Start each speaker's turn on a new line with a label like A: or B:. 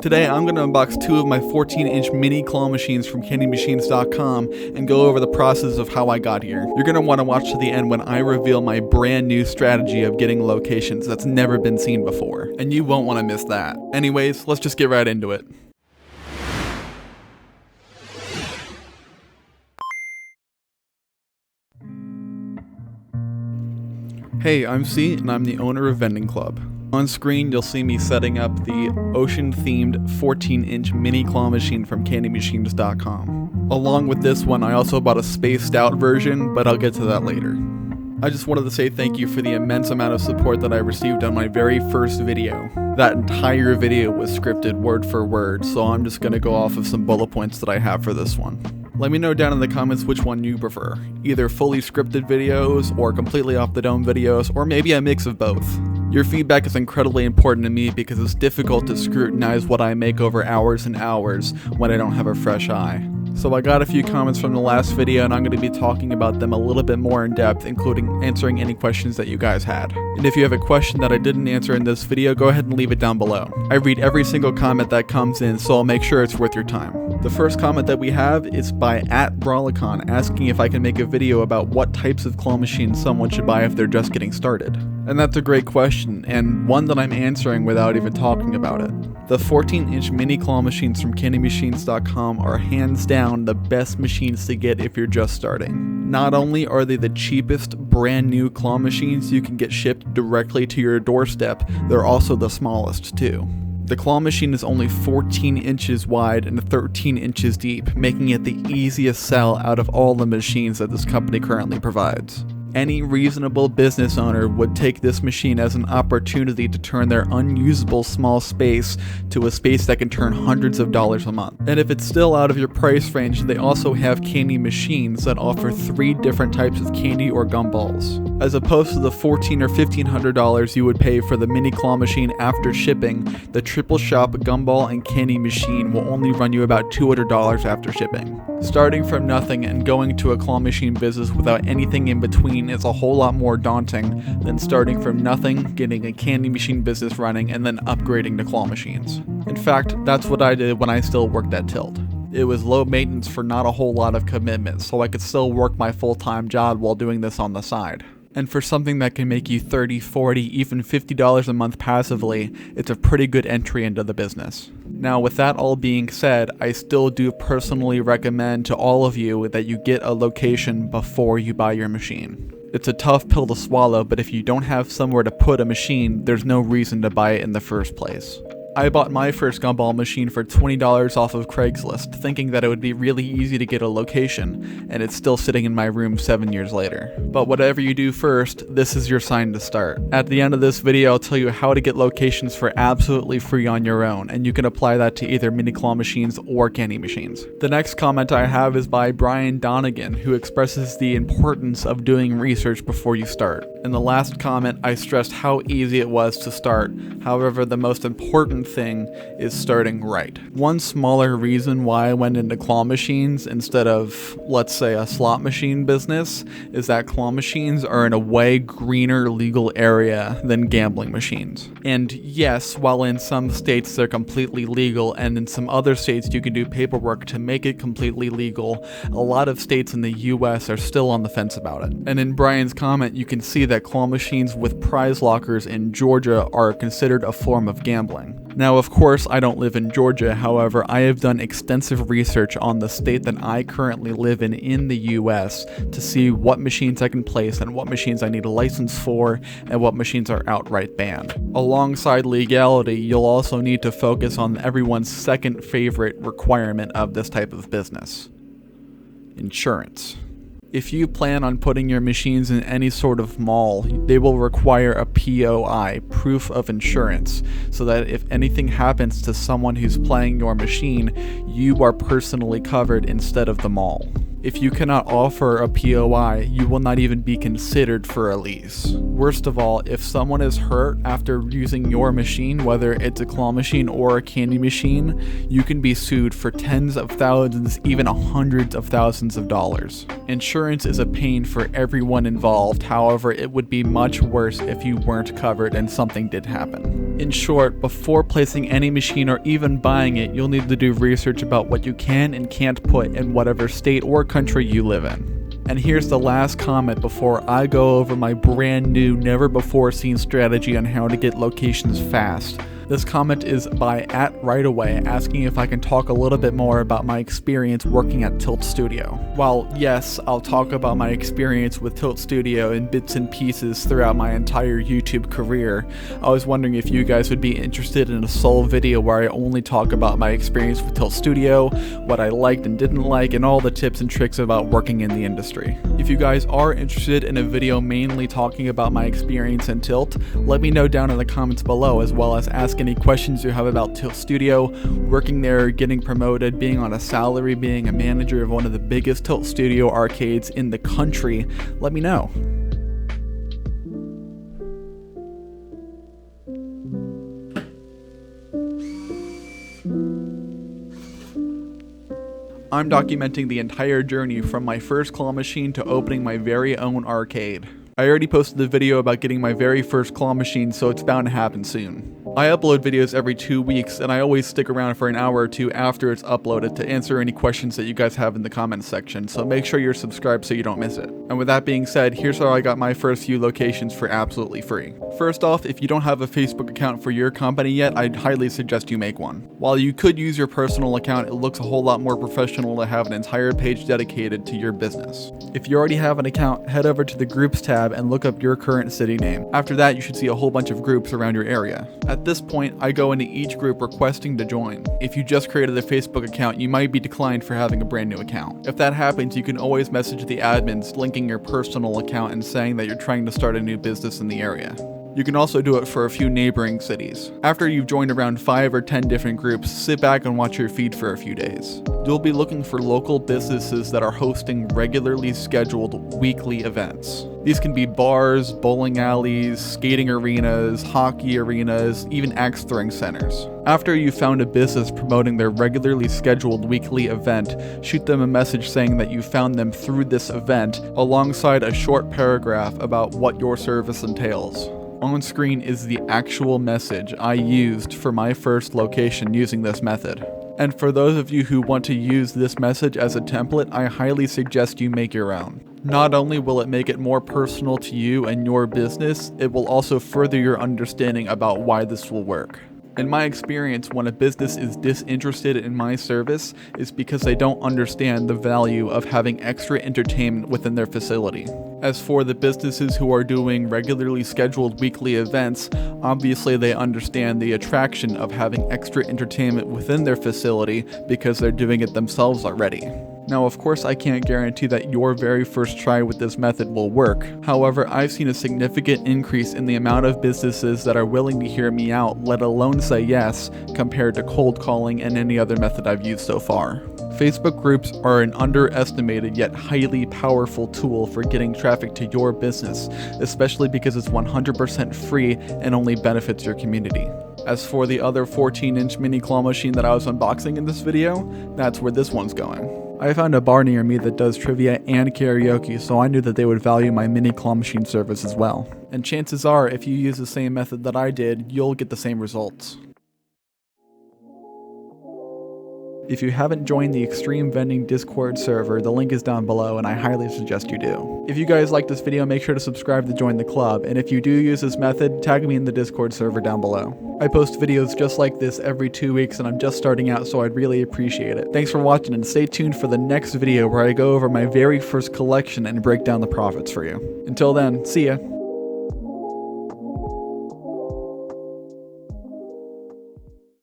A: Today I'm going to unbox two of my 14-inch mini claw machines from candymachines.com and go over the process of how I got here. You're going to want to watch to the end when I reveal my brand new strategy of getting locations that's never been seen before, and you won't want to miss that. Anyways, let's just get right into it. Hey, I'm C, and I'm the owner of Vending Club. On screen, you'll see me setting up the ocean-themed 14-inch mini claw machine from candymachines.com. Along with this one, I also bought a spaced out version, but I'll get to that later. I just wanted to say thank you for the immense amount of support that I received on my very first video. That entire video was scripted word for word, so I'm just going to go off of some bullet points that I have for this one. Let me know down in the comments which one you prefer, either fully scripted videos or completely off the dome videos, or maybe a mix of both. Your feedback is incredibly important to me because it's difficult to scrutinize what I make over hours and hours when I don't have a fresh eye. So I got a few comments from the last video and I'm going to be talking about them a little bit more in depth, including answering any questions that you guys had. And if you have a question that I didn't answer in this video, go ahead and leave it down below. I read every single comment that comes in, so I'll make sure it's worth your time. The first comment that we have is by @Brawlicon asking if I can make a video about what types of claw machines someone should buy if they're just getting started. And that's a great question, and one that I'm answering without even talking about it. The 14-inch mini claw machines from candymachines.com are hands down the best machines to get if you're just starting. Not only are they the cheapest brand new claw machines you can get shipped directly to your doorstep, they're also the smallest too. The claw machine is only 14 inches wide and 13 inches deep, making it the easiest sell out of all the machines that this company currently provides. Any reasonable business owner would take this machine as an opportunity to turn their unusable small space to a space that can turn hundreds of dollars a month. And if it's still out of your price range, they also have candy machines that offer 3 different types of candy or gumballs. As opposed to the $1,400 or $1,500 you would pay for the mini claw machine after shipping, the triple shop gumball and candy machine will only run you about $200 after shipping. Starting from nothing and going to a claw machine business without anything in between is a whole lot more daunting than starting from nothing, getting a candy machine business running, and then upgrading to claw machines. In fact, that's what I did when I still worked at Tilt. It was low maintenance for not a whole lot of commitment, so I could still work my full-time job while doing this on the side. And for something that can make you $30, $40, even $50 a month passively, it's a pretty good entry into the business. Now, with that all being said, I still do personally recommend to all of you that you get a location before you buy your machine. It's a tough pill to swallow, but if you don't have somewhere to put a machine, there's no reason to buy it in the first place. I bought my first gumball machine for $20 off of Craigslist, thinking that it would be really easy to get a location, and it's still sitting in my room 7 years later. But whatever you do first, this is your sign to start. At the end of this video, I'll tell you how to get locations for absolutely free on your own, and you can apply that to either mini claw machines or candy machines. The next comment I have is by Brian Donegan, who expresses the importance of doing research before you start. In the last comment, I stressed how easy it was to start. However, the most important thing is starting right. One smaller reason why I went into claw machines instead of, let's say, a slot machine business is that claw machines are in a way greener legal area than gambling machines. And yes, while in some states they're completely legal and in some other states you can do paperwork to make it completely legal, a lot of states in the US are still on the fence about it. And in Brian's comment, you can see that claw machines with prize lockers in Georgia are considered a form of gambling. Now, of course, I don't live in Georgia. However, I have done extensive research on the state that I currently live in the US to see what machines I can place and what machines I need a license for and what machines are outright banned. Alongside legality, you'll also need to focus on everyone's second favorite requirement of this type of business: insurance. If you plan on putting your machines in any sort of mall, they will require a POI, proof of insurance, so that if anything happens to someone who's playing your machine, you are personally covered instead of the mall. If you cannot offer a POI, you will not even be considered for a lease. Worst of all, if someone is hurt after using your machine, whether it's a claw machine or a candy machine, you can be sued for tens of thousands, even hundreds of thousands of dollars. Insurance is a pain for everyone involved, however, it would be much worse if you weren't covered and something did happen. In short, before placing any machine or even buying it, you'll need to do research about what you can and can't put in whatever state or country you live in. And here's the last comment before I go over my brand new, never before seen strategy on how to get locations fast. This comment is by @RightAway asking if I can talk a little bit more about my experience working at Tilt Studio. While yes, I'll talk about my experience with Tilt Studio in bits and pieces throughout my entire YouTube career, I was wondering if you guys would be interested in a sole video where I only talk about my experience with Tilt Studio, what I liked and didn't like, and all the tips and tricks about working in the industry. If you guys are interested in a video mainly talking about my experience in Tilt, let me know down in the comments below, as well as ask any questions you have about Tilt Studio, working there, getting promoted, being on a salary, being a manager of one of the biggest Tilt Studio arcades in the country. Let me know. I'm documenting the entire journey from my first claw machine to opening my very own arcade. I already posted a video about getting my very first claw machine, so it's bound to happen soon. I upload videos every 2 weeks, and I always stick around for an hour or two after it's uploaded to answer any questions that you guys have in the comments section, so make sure you're subscribed so you don't miss it. And with that being said, here's how I got my first few locations for absolutely free. First off, if you don't have a Facebook account for your company yet, I'd highly suggest you make one. While you could use your personal account, it looks a whole lot more professional to have an entire page dedicated to your business. If you already have an account, head over to the Groups tab and look up your current city name. After that, you should see a whole bunch of groups around your area. At this point, I go into each group requesting to join. If you just created a Facebook account, you might be declined for having a brand new account. If that happens, you can always message the admins linking your personal account and saying that you're trying to start a new business in the area. You can also do it for a few neighboring cities. After you've joined around 5 or 10 different groups, sit back and watch your feed for a few days. You'll be looking for local businesses that are hosting regularly scheduled weekly events. These can be bars, bowling alleys, skating arenas, hockey arenas, even axe throwing centers. After you've found a business promoting their regularly scheduled weekly event, shoot them a message saying that you found them through this event, alongside a short paragraph about what your service entails. On screen is the actual message I used for my first location using this method. And for those of you who want to use this message as a template, I highly suggest you make your own. Not only will it make it more personal to you and your business, it will also further your understanding about why this will work. In my experience, when a business is disinterested in my service, it's because they don't understand the value of having extra entertainment within their facility. As for the businesses who are doing regularly scheduled weekly events, obviously they understand the attraction of having extra entertainment within their facility because they're doing it themselves already. Now, of course, I can't guarantee that your very first try with this method will work. However, I've seen a significant increase in the amount of businesses that are willing to hear me out, let alone say yes, compared to cold calling and any other method I've used so far. Facebook groups are an underestimated yet highly powerful tool for getting traffic to your business, especially because it's 100% free and only benefits your community. As for the other 14-inch mini claw machine that I was unboxing in this video, that's where this one's going. I found a bar near me that does trivia and karaoke, so I knew that they would value my mini claw machine service as well. And chances are, if you use the same method that I did, you'll get the same results. If you haven't joined the Extreme Vending Discord server, the link is down below and I highly suggest you do. If you guys like this video, make sure to subscribe to join the club, and if you do use this method, tag me in the Discord server down below. I post videos just like this every 2 weeks and I'm just starting out, so I'd really appreciate it. Thanks for watching and stay tuned for the next video where I go over my very first collection and break down the profits for you. Until then, see ya!